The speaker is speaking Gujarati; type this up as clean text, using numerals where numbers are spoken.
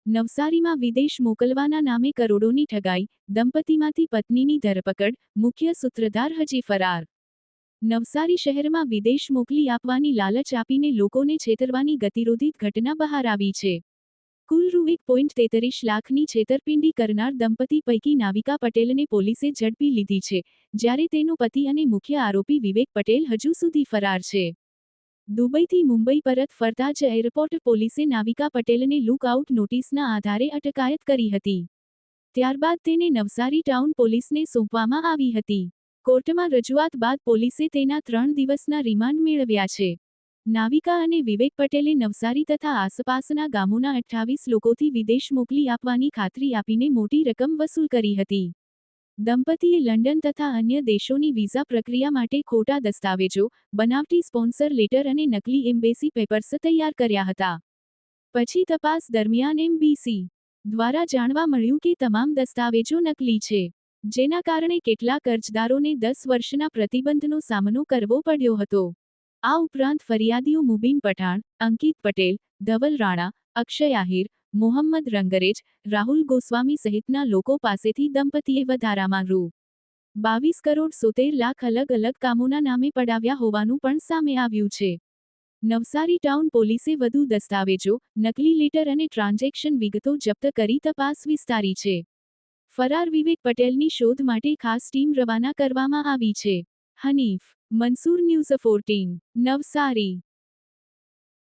નવસારીમાં વિદેશ મોકલવાના નામે કરોડોની ઠગાઈ, દંપતીમાંથી પત્નીની ધરપકડ, મુખ્ય સૂત્રધાર હજી ફરાર. નવસારી શહેરમાં વિદેશ મોકલી આપવાની લાલચ આપીને લોકોને છેતરવાની ગતિરોધિત ઘટના બહાર આવી છે. કુલ રૂ1.33 લાખની છેતરપિંડી કરનાર દંપતી પૈકી નાવિકા પટેલને પોલીસે ઝડપી લીધી છે, જ્યારે તેનો પતિ અને મુખ્ય આરોપી વિવેક પટેલ હજુ સુધી ફરાર છે. દુબઈથી મુંબઈ પરત ફરતા જ એરપોર્ટ પોલીસે નાવિકા પટેલને લુકઆઉટ નોટિસના આધારે અટકાયત કરી હતી. ત્યારબાદ તેને નવસારી ટાઉન પોલીસને સોંપવામાં આવી હતી. કોર્ટમાં રજૂઆત બાદ પોલીસે તેના 3 દિવસના રિમાન્ડ મેળવ્યા છે. નાવિકા અને વિવેક પટેલે નવસારી તથા આસપાસના ગામોના 28 લોકોથી વિદેશ મોકલી આપવાની ખાતરી આપીને મોટી રકમ વસૂલ કરી હતી. દંપતીએ લંડન તથા અન્ય દેશોની વિઝા પ્રક્રિયા માટે ખોટા દસ્તાવેજો, બનાવટી સ્પોન્સર લેટર અને નકલી એમ્બેસી પેપર્સ તૈયાર કર્યા હતા. પછી તપાસ દરમિયાન એમ્બેસી દ્વારા જાણવા મળ્યું કે તમામ દસ્તાવેજો નકલી છે, જેના કારણે કેટલાક અરજદારોને 10 વર્ષના પ્રતિબંધનો સામનો કરવો પડ્યો હતો. આ ઉપરાંત ફરિયાદીઓ મુબીન પઠાણ, અંકિત પટેલ, ધવલ રાણા, અક્ષય આહિર, મોહમ્મદ રંગરેજ, રાહુલ ગોસ્વામી સહિતના લોકો પાસેથી દંપતીએ વધારામાં રૂ22 કરોડ 70 લાખ અલગ અલગ કામોના નામે પડાવ્યા હોવાનું પણ સામે આવ્યું છે. નવસારી ટાઉન પોલીસે વધુ દસ્તાવેજો, નકલી લેટર અને ટ્રાન્ઝેક્શન વિગતો જપ્ત કરી તપાસ વિસ્તારી છે. ફરાર વિવેક પટેલની શોધ માટે ખાસ ટીમ રવાના કરવામાં આવી છે. હનીફ મંસૂર, ન્યૂઝ 14, નવસારી.